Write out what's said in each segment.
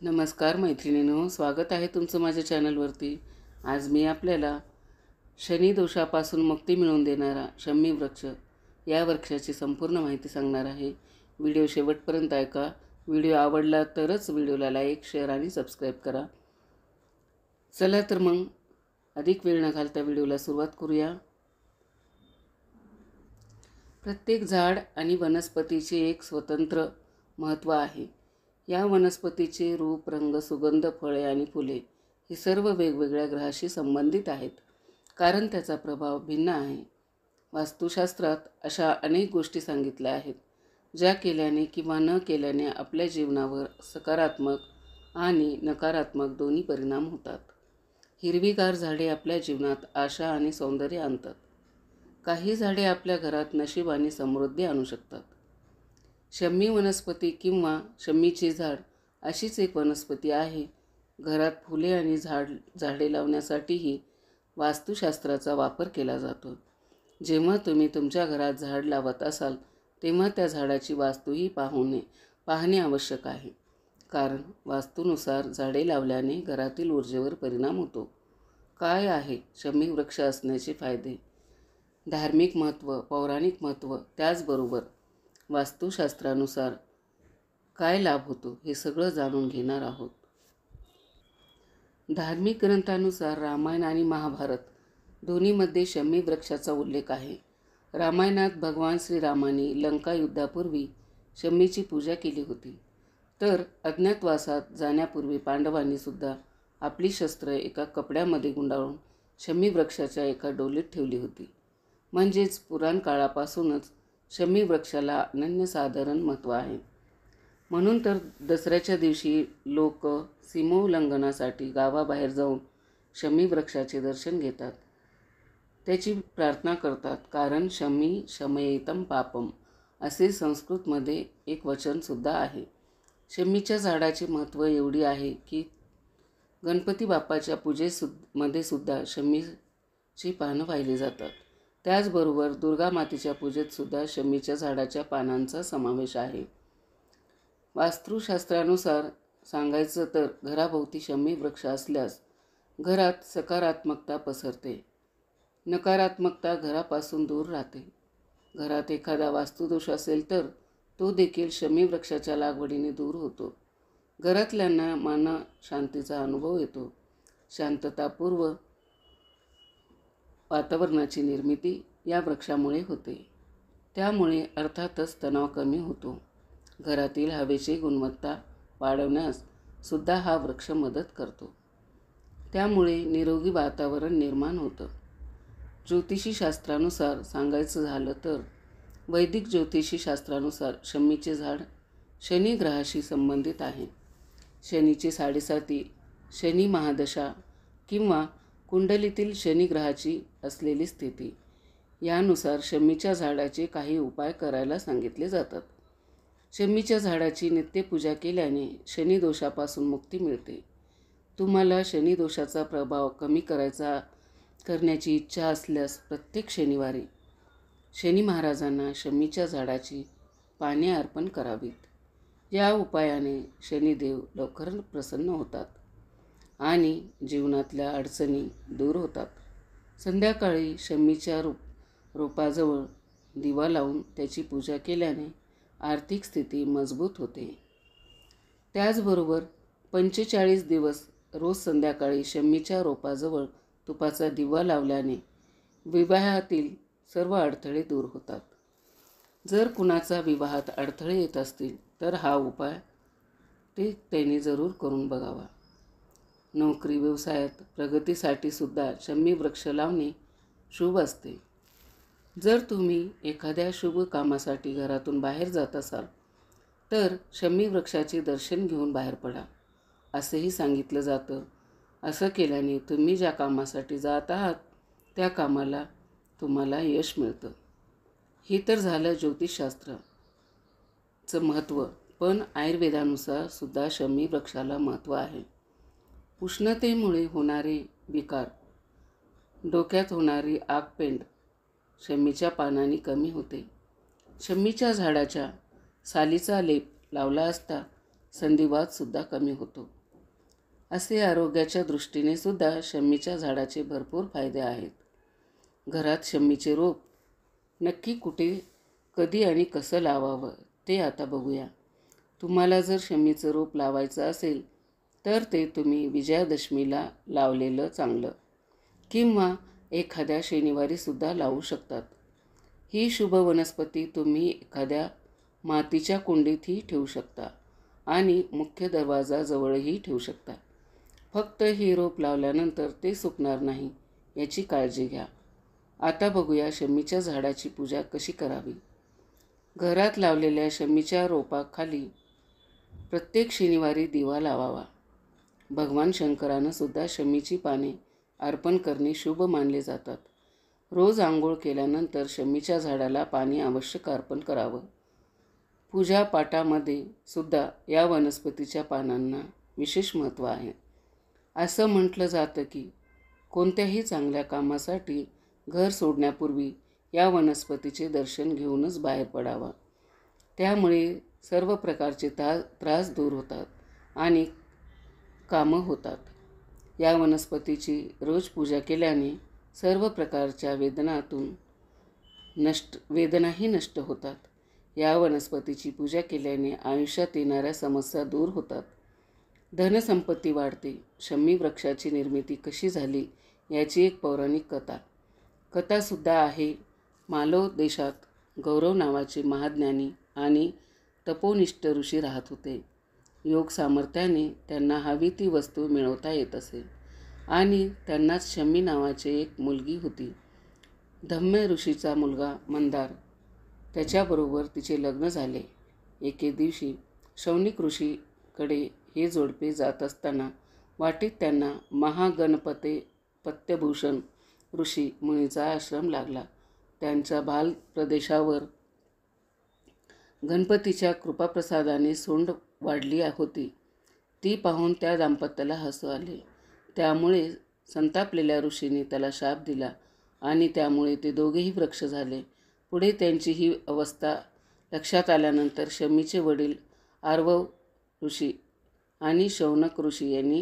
नमस्कार मैत्रिणींनो, स्वागत आहे तुमचं माझ्या चॅनलवरती। आज मी आपल्याला शनी दोषापासून मुक्ती मिळवून देणारा शमी वृक्ष या वृक्षाची संपूर्ण माहिती सांगणार आहे। व्हिडिओ शेवटपर्यंत ऐका। व्हिडिओ आवडला तरच व्हिडिओला लाईक, शेअर आणि सबस्क्राईब करा। चला तर मग अधिक वेळ न घालता व्हिडिओला सुरुवात करूया। प्रत्येक झाड आणि वनस्पतीचे एक स्वतंत्र महत्त्व आहे। या वनस्पतीचे रूप, रंग, सुगंध, फळे आणि फुले हे सर्व वेगवेगळ्या ग्रहाशी संबंधित आहेत, कारण त्याचा प्रभाव भिन्न आहे। वास्तुशास्त्रात अशा अनेक गोष्टी सांगितल्या आहेत, ज्या केल्याने किंवा न केल्याने आपल्या जीवनावर सकारात्मक आणि नकारात्मक दोन्ही परिणाम होतात। हिरवीगार झाडे आपल्या जीवनात आशा आणि सौंदर्य आणतात। काही झाडे आपल्या घरात नशीब आणि समृद्धी आणू शकतात। शमी वनस्पती किंवा शमीचे झाड अशीच एक वनस्पती आहे। घरात फुले आणि झाडे लावण्यासाठीही वास्तुशास्त्राचा वापर केला जातो। जेव्हा तुम्ही तुमच्या घरात झाड लावत असाल तेव्हा त्या झाडाची वास्तूही पाहणे आवश्यक आहे, कारण वास्तूनुसार झाडे लावल्याने घरातील ऊर्जेवर परिणाम होतो। काय आहे शमी वृक्ष असण्याचे फायदे? धार्मिक महत्त्व, पौराणिक महत्त्व, त्याचबरोबर वास्तुशास्त्रानुसार काय लाभ होतो हे सगळं जाणून घेणार आहोत। धार्मिक ग्रंथानुसार रामायण आणि महाभारत दोन्हीमध्ये शमी वृक्षाचा उल्लेख आहे। रामायणात भगवान श्रीरामाने लंका युद्धापूर्वी शमीची पूजा केली होती, तर अज्ञातवासात जाण्यापूर्वी पांडवांनी सुद्धा आपली शस्त्रे एका कपड्यामध्ये गुंडाळून शमी वृक्षाच्या एका डोलीत ठेवली होती। म्हणजेच पुराण काळापासूनच शमी वृक्षाला अनन्यसाधारण महत्त्व आहे। म्हणून तर दसऱ्याच्या दिवशी लोक सीमोल्लंघनासाठी गावाबाहेर जाऊन शमी वृक्षाचे दर्शन घेतात, त्याची प्रार्थना करतात, कारण शमी शमयेतं पापम असे संस्कृतमध्ये एक वचनसुद्धा आहे। शमीच्या झाडाचे महत्त्व एवढी आहे की गणपती बाप्पाच्या पूजेमध्ये सुद्धा शमीची पानं वाहिली जातात। त्याचबरोबर दुर्गा मातेच्या पूजेतसुद्धा शमीच्या झाडाच्या पानांचा समावेश आहे। वास्तुशास्त्रानुसार सांगायचं तर घराभोवती शमी वृक्ष असल्यास घरात सकारात्मकता पसरते, नकारात्मकता घरापासून दूर राहते। घरात एखादा वास्तुदोष असेल तर तो देखील शमी वृक्षाच्या लागवडीने दूर होतो। घरातल्यांना मन शांतीचा अनुभव येतो। शांततापूर्व वातावरणाची निर्मिती या वृक्षामुळे होते, त्यामुळे अर्थातच तणाव कमी होतो। घरातील हवेची गुणवत्ता वाढवण्यास सुद्धा हा वृक्ष मदत करतो, त्यामुळे निरोगी वातावरण निर्माण होतं। ज्योतिषी शास्त्रानुसार सांगायचं झालं तर वैदिक ज्योतिषी शास्त्रानुसार शमीचे झाड शनी ग्रहाशी संबंधित आहे। शनीची 7.5 शनी महादशा किंवा कुंडलीतील शनी ग्रहाची असलेली स्थिती यानुसार शमीच्या झाडाचे काही उपाय करायला सांगितले जातात। शमीच्या झाडाची नित्यपूजा केल्याने शनी दोषापासून मुक्ती मिळते। तुम्हाला शनी दोषाचा प्रभाव कमी करण्याची इच्छा असल्यास प्रत्येक शनिवारी शनी महाराजांना शमीच्या झाडाची पाने अर्पण करावीत। या उपायाने शनिदेव लवकर प्रसन्न होतात आणि जीवनातल्या अडचणी दूर होतात। संध्याकाळी शमीच्या रोपाजवळ दिवा लावून त्याची पूजा केल्याने आर्थिक स्थिती मजबूत होते। त्याचबरोबर 45 दिवस रोज संध्याकाळी शमीच्या रोपाजवळ तुपाचा दिवा लावल्याने विवाहातील सर्व अडथळे दूर होतात। जर कुणाचा विवाहात अडथळे येत असतील तर हा उपाय त्याने जरूर करून बघावा। नोकरी व्यवसायात प्रगतीसाठी सुद्धा शमी वृक्ष लावणे शुभ असते। जर तुम्ही एखाद्या शुभ कामासाठी घरातून बाहेर जात असाल तर शमी वृक्षाचे दर्शन घेऊन बाहेर पडा, असेही सांगितलं जातं। असं केल्याने तुम्ही ज्या कामासाठी जात आहात त्या कामाला तुम्हाला यश मिळतं। हे तर झालं ज्योतिषशास्त्राचं महत्त्व, पण आयुर्वेदानुसार सुद्धा शमी वृक्षाला महत्त्व आहे। उष्णतेमुळे होणारे विकार, डोक्यात होणारी आगपेंड शमीच्या पानांनी कमी होते। शमीच्या झाडाच्या सालीचा लेप लावला असता संधिवातसुद्धा कमी होतो. असे आरोग्याच्या दृष्टीने सुद्धा शमीच्या झाडाचे भरपूर फायदे आहेत. घरात शमीचे रोप नक्की कुठे, कधी आणि कसं लावावं ते आता बघूया. तुम्हाला जर शमीचं रोप लावायचं असेल तर ते तुम्ही विजयादशमीला लावलेलं चांगलं, किंवा एखाद्या शनिवारीसुद्धा लावू शकतात. ही शुभ वनस्पती तुम्ही एखाद्या मातीच्या कुंडीतही ठेवू शकता आणि मुख्य दरवाजाजवळही ठेवू शकता. फक्त ही रोप लावल्यानंतर ते सुकणार नाही याची काळजी घ्या. आता बघूया शमीच्या झाडाची पूजा कशी करावी. घरात लावलेल्या शमीच्या रोपाखाली प्रत्येक शनिवारी दिवा लावावा. भगवान शंकरानं सुद्धा शमीची पाने अर्पण करणे शुभ मानले जातात. रोज आंघोळ केल्यानंतर शमीच्या झाडाला पाणी आवश्यक अर्पण करावं. पूजापाठामध्ये सुद्धा या वनस्पतीच्या पानांना विशेष महत्त्व आहे. असं म्हटलं जातं की कोणत्याही चांगल्या कामासाठी घर सोडण्यापूर्वी या वनस्पतीचे दर्शन घेऊनच बाहेर पडावा. त्यामुळे सर्व प्रकारचे त्रास दूर होतात आणि कामं होतात. या वनस्पतीची रोज पूजा केल्याने सर्व प्रकारच्या वेदनाही नष्ट होतात. या वनस्पतीची पूजा केल्याने आयुष्यात येणाऱ्या समस्या दूर होतात. धनसंपत्ती वाढते. शमी वृक्षाची निर्मिती कशी झाली याची एक पौराणिक कथासुद्धा आहे. मालव देशात गौरव नावाचे महाज्ञानी आणि तपोनिष्ठ ऋषी राहत होते. योग सामर्थ्याने त्यांना हवी ती वस्तू मिळवता येत असे आणि त्यांनाच शमी नावाची एक मुलगी होती. धम्य ऋषीचा मुलगा मंदार, त्याच्याबरोबर तिचे लग्न झाले. एके दिवशी शौनिक ऋषीकडे हे जोडपे जात असताना वाटेत त्यांना पत्यभूषण ऋषी मुनीचा आश्रम लागला. त्यांच्या बाल प्रदेशावर गणपतीच्या कृपाप्रसादाने सोंड वाढली होती. ती पाहून त्या दाम्पत्याला हसू आले. त्यामुळे संतापलेल्या ऋषीने त्याला शाप दिला आणि त्यामुळे ते दोघेही वृक्ष झाले. पुढे त्यांची ही अवस्था लक्षात आल्यानंतर शमीचे वडील आर्वव ऋषी आणि शौनक ऋषी यांनी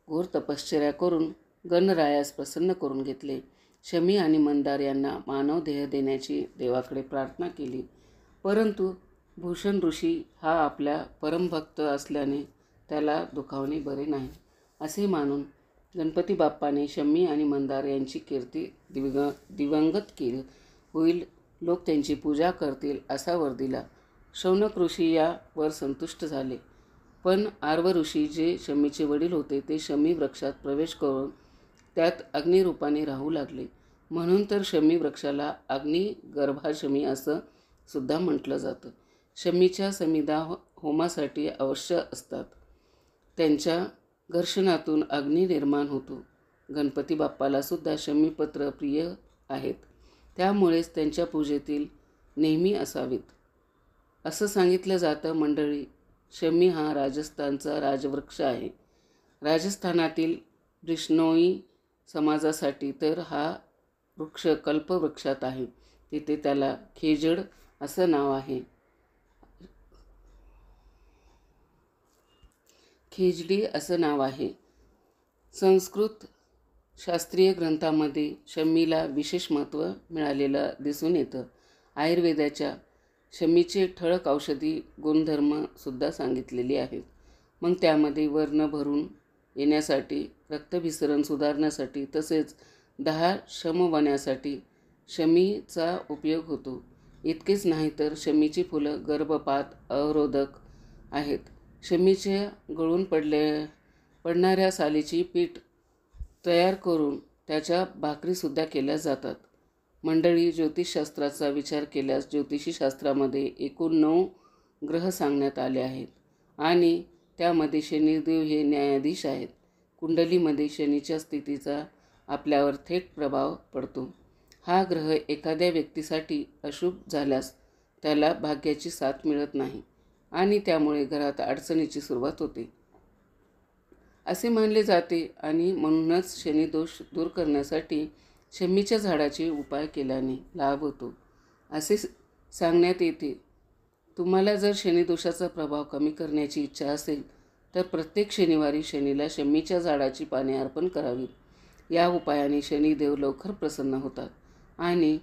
घोर तपश्चर्या करून गणरायास प्रसन्न करून घेतले. शमी आणि मंदार यांना मानव देह देण्याची देवाकडे प्रार्थना केली, परंतु भूषण ऋषी हा आपल्या परमभक्त असल्याने त्याला दुखावणे बरे नाही असे मानून गणपती बाप्पाने शमी आणि मंदार यांची कीर्ती दिवंगत केली होईल, लोक त्यांची पूजा करतील असा वर दिला. शौनक ऋषी यावर संतुष्ट झाले, पण आर्व ऋषी जे शमीचे वडील होते ते शमी वृक्षात प्रवेश करून त्यात अग्निरूपाने राहू लागले. म्हणून तर शमी वृक्षाला अग्निगर्भाशमी असं सुद्धा म्हटलं जातं. शमीच्या समिधा होमासाठी अवश्य असतात. त्यांच्या घर्षणातून अग्नी निर्माण होतो. गणपती बाप्पाला सुद्धा शमीपत्र प्रिय आहेत, त्यामुळेच त्यांच्या पूजेतील नेहमी असावीत असं सांगितलं जातं. मंडळी, शमी हा राजस्थानचा राजवृक्ष आहे. राजस्थानातील बिश्नोई समाजासाठी तर हा वृक्ष कल्पवृक्षात आहे. तिथे त्याला खेजड असं नाव आहे. खेजडी असं नाव आहे. संस्कृत शास्त्रीय ग्रंथामध्ये शमीला विशेष महत्त्व मिळालेलं दिसून येतं. आयुर्वेदाच्या शमीचे ठळक औषधी गुणधर्मसुद्धा सांगितलेले आहेत. मग त्यामध्ये वर्ण भरून येण्यासाठी, रक्तभिसरण सुधारण्यासाठी तसेच 10 शमवण्यासाठी शमीचा उपयोग होतो. इतकेच नाही तर शमीची फुलं गर्भपात अवरोधक आहेत. शमीच्या गळून पडणाऱ्या सालीची पीठ तयार करून त्याच्या भाकरीसुद्धा केल्या जातात. मंडळी, ज्योतिषशास्त्राचा विचार केल्यास ज्योतिषी शास्त्रामध्ये एकूण 9 ग्रह सांगण्यात आले आहेत आणि त्यामध्ये शनिदेव हे न्यायाधीश आहेत. कुंडलीमध्ये शनीच्या स्थितीचा आपल्यावर थेट प्रभाव पडतो. हा ग्रह एखाद्या व्यक्तीसाठी अशुभ झाल्यास त्याला भाग्याची साथ मिळत नाही आणि त्यामुळे घरात अडचणीची सुरुवात होते असे मानले जाते आणि म्हणूनच शनिदोष दूर करण्यासाठी शमीच्या झाडाचे उपाय केल्याने लाभ होतो असे सांगण्यात येते. तुम्हाला जर शनिदोषाचा प्रभाव कमी करण्याची इच्छा असेल तर प्रत्येक शनिवारी शनीला शमीच्या झाडाची पाने अर्पण करावीत. या उपायाने शनिदेव लवकर प्रसन्न होतात आणि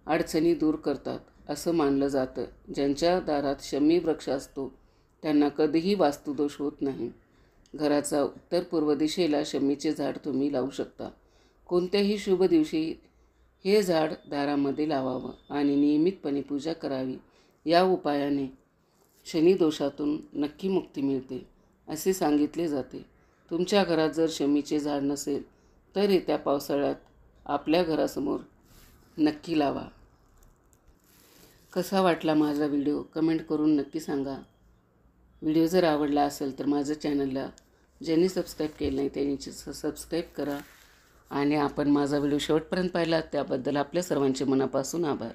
अडचणी दूर करतात असं मानलं जातं. ज्यांच्या दारात शमी वृक्ष असतो त्यांना कधीही वास्तुदोष होत नाही. घराचा उत्तर पूर्व दिशेला शमीचे झाड तुम्ही लावू शकता. कोणत्याही शुभ दिवशी हे झाड दारामध्ये लावावं आणि नियमितपणे पूजा करावी. या उपायाने शनिदोषातून नक्की मुक्ती मिळते असे सांगितले जाते. तुमच्या घरात जर शमीचे झाड नसेल तर येत्या पावसाळ्यात आपल्या घरासमोर नक्की लावा. कसा वाटला माझा व्हिडिओ कमेंट करून नक्की सांगा. व्हिडिओ जर आवडला असेल तर माझं चॅनलला ज्यांनी सबस्क्राईब केलं नाही त्यांनी सबस्क्राईब करा आणि आपण माझा व्हिडिओ शेवटपर्यंत पाहिला त्याबद्दल आपल्या सर्वांचे मनापासून आभार.